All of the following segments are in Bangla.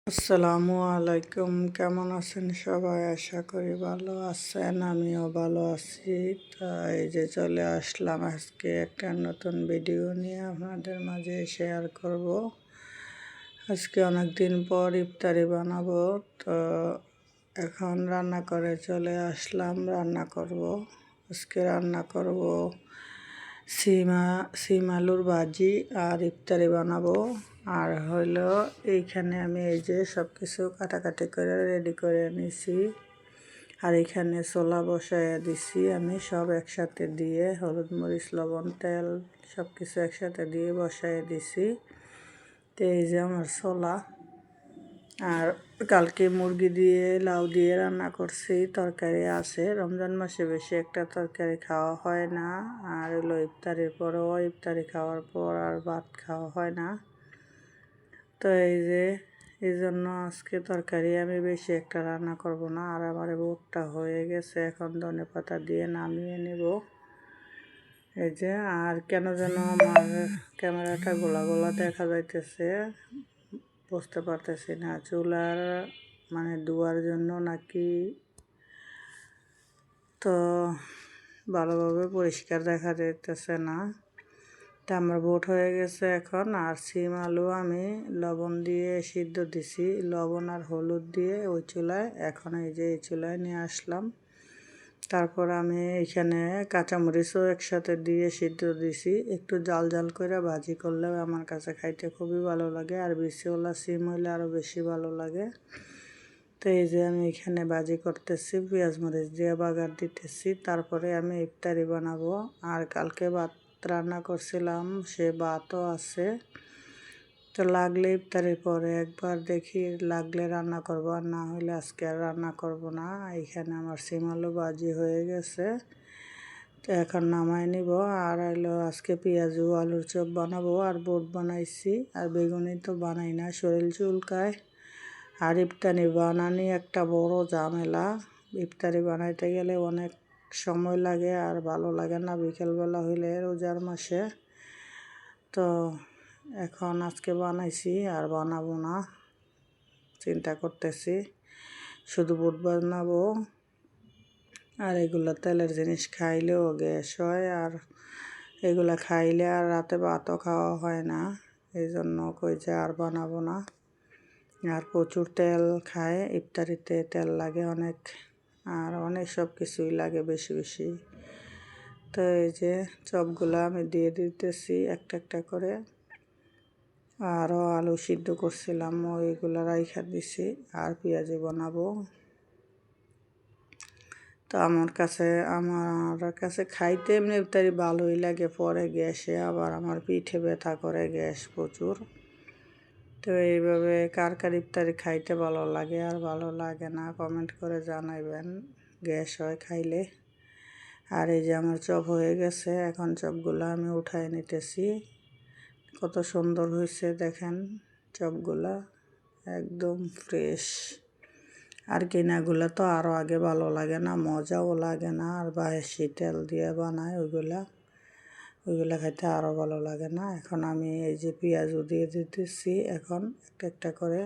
আসসালামু আলাইকুম, কেমন আছেন সবাই? আশা করি ভালো আছেন, আমিও ভালো আছি। তা এই যে চলে আসলাম আজকে একটা নতুন ভিডিও নিয়ে আপনাদের মাঝে শেয়ার করব। আজকে অনেক দিন পর ইফতারি বানাবো, তো এখন রান্না করে চলে আসলাম। রান্না করব, আজকে রান্না করব সিম আলুর ভাজি আর ইফতারি বানাবো। আর হইলো এইখানে আমি এই যে সব কিছু কাটাকাটি করে রেডি করে নিছি। আর এখানে ছোলা বসাইয়া দিছি আমি, সব একসাথে দিয়ে হলুদ মরিচ লবণ তেল সব কিছু একসাথে দিয়ে বসাইয়া দিছি। তো এই যে আমার ছোলা। আর কালকে মুরগি দিয়ে লাউ দিয়ে রান্না করছি, তরকারি আছে। রমজান মাসে বেশি একটা তরকারি খাওয়া হয় না, আর হলো ইফতারির পরেও ইফতারি খাওয়ার পর আর ভাত খাওয়া হয় না। তো এই জন্য আজকে তরকারি আমি বেশি একটা রান্না করব না। আর আমার ভোরটা হয়ে গেছে, এখন ধনেপাতা দিয়ে নামিয়ে নেব। এই যে আর কেন যেন আমার ক্যামেরাটা গোলা গোলা দেখা যাইতেছে, বুঝতে পারতেছি না চুলার মানে ধোয়ার জন্য নাকি, তো ভালোভাবে পরিষ্কার দেখা যাইতেছে না। তা আমার বোট হয়ে গেছে এখন। আর সিম আলু আমি লবণ দিয়ে সিদ্ধ দিছি, লবণ আর হলুদ দিয়ে ওই চুলায়। এখন এই যে এই চুলায় নিয়ে আসলাম। তারপর আমি এখানে কাঁচামরিচও একসাথে দিয়ে সিদ্ধ দিছি। একটু জাল জাল করে ভাজি করলেও আমার কাছে খাইতে খুবই ভালো লাগে, আর বিচিওয়ালা সিম হইলে আরও বেশি ভালো লাগে। তো এই যে আমি এখানে ভাজি করতেছি, পেঁয়াজ মরিচ দিয়ে বাগার দিতেছি। তারপরে আমি ইফতারি বানাবো। আর কালকে ভাত রান্না করছিলাম, সে ভাতও আছে। তো লাগলে ইফতারির পরে একবার দেখি, লাগলে রান্না করবো, আর না হলে আজকে আর রান্না করব না। এখানে আমার সিম আলু ভাজি হয়ে গেছে, তো এখন নামাই নিব। আর হলো আজকে পেঁয়াজু আলুর চপ বানাবো, আর বুট বানাইছি। আর বেগুনি তো বানাই না, শরীর চুলকায়। আর ইফতারি বানানি একটা বড় ঝামেলা। ইফতারি বানাইতে গেলে অনেক সময় লাগে, আর ভালো লাগে না বিকেলবেলা হইলে রোজার মাসে। তো এখন আজকে বানাইছি, আর বানাবো না, চিন্তা করতেছি শুধু বুট বানাবো। আর এগুলো তেলের জিনিস খাইলেও গ্যাস হয়, আর এগুলা খাইলে আর রাতে ভাতও খাওয়া হয় না। এই জন্য কই যে আর বানাবো না। আর প্রচুর তেল খায় ইফতারিতে, তেল লাগে অনেক, আর অনেক সব কিছুই লাগে বেশি বেশি। তো এই যে চপগুলো আমি দিয়ে দিতেছি একটা একটা করে। আরও আলু সিদ্ধ করছিলাম, ওইগুলো রাইখা দিছি। আর পেঁয়াজি বানাবো। তো আমার কাছে খাইতে এমনি ইফতারি ভালোই লাগে, পরে গ্যাসে আবার আমার পিঠে ব্যথা করে, গ্যাস প্রচুর। তো এইভাবে কার কার ইফতারি খাইতে ভালো লাগে আর ভালো লাগে না কমেন্ট করে জানাইবেন, গ্যাস হয় খাইলে। আর এই যে আমার চপ হয়ে গেছে, এখন চপগুলো আমি উঠাই নিতেছি। কত সুন্দর হয়েছে দেখেন চপগুলা, একদম ফ্রেশ। আর কেনাগুলো তো আরও আগে ভালো লাগে না, মজাও লাগে না। আর বাসি তেল দিয়ে বানায় ওইগুলা খাইতে আরও ভালো লাগে না। এখন আমি এই যে পেঁয়াজও দিয়ে দিতেছি এখন একটা একটা করে।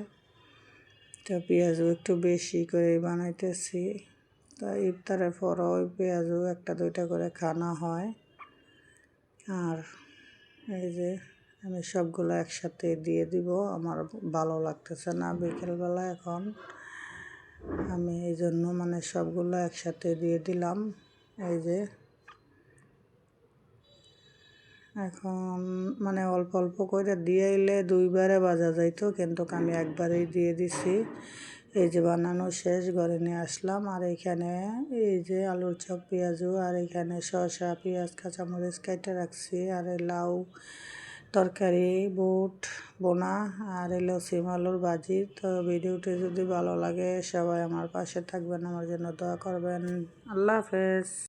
তো পেঁয়াজও একটু বেশি করে বানাইতেছি। তা ইফতারের পরও ওই পেঁয়াজও একটা দুইটা করে খানা হয়। আর এই যে আমি সবগুলো একসাথে দিয়ে দিব, আমার ভালো লাগতেছে না বিকেলবেলা এখন। আমি এই জন্য মানে সবগুলো একসাথে দিয়ে দিলাম। এই যে এখন মানে অল্প অল্প করে দিয়ে এলে দুইবারে ভাজা যাইতো, কিন্তু আমি একবারেই দিয়ে দিছি। এই যে বানানো শেষ, ঘরে নিয়ে আসলাম। আর এইখানে এই যে আলুর চপ, পেঁয়াজু, আর এখানে শসা পেঁয়াজ কাঁচামরিচ কেটে রাখছি। আর লাউ তরকারি, বুট বোনা, আর এলো সিম আলুর ভাজি। তো ভিডিওটি যদি ভালো লাগে সবাই আমার পাশে থাকবেন, আমার জন্য দোয়া করবেন। আল্লাহ হাফেজ।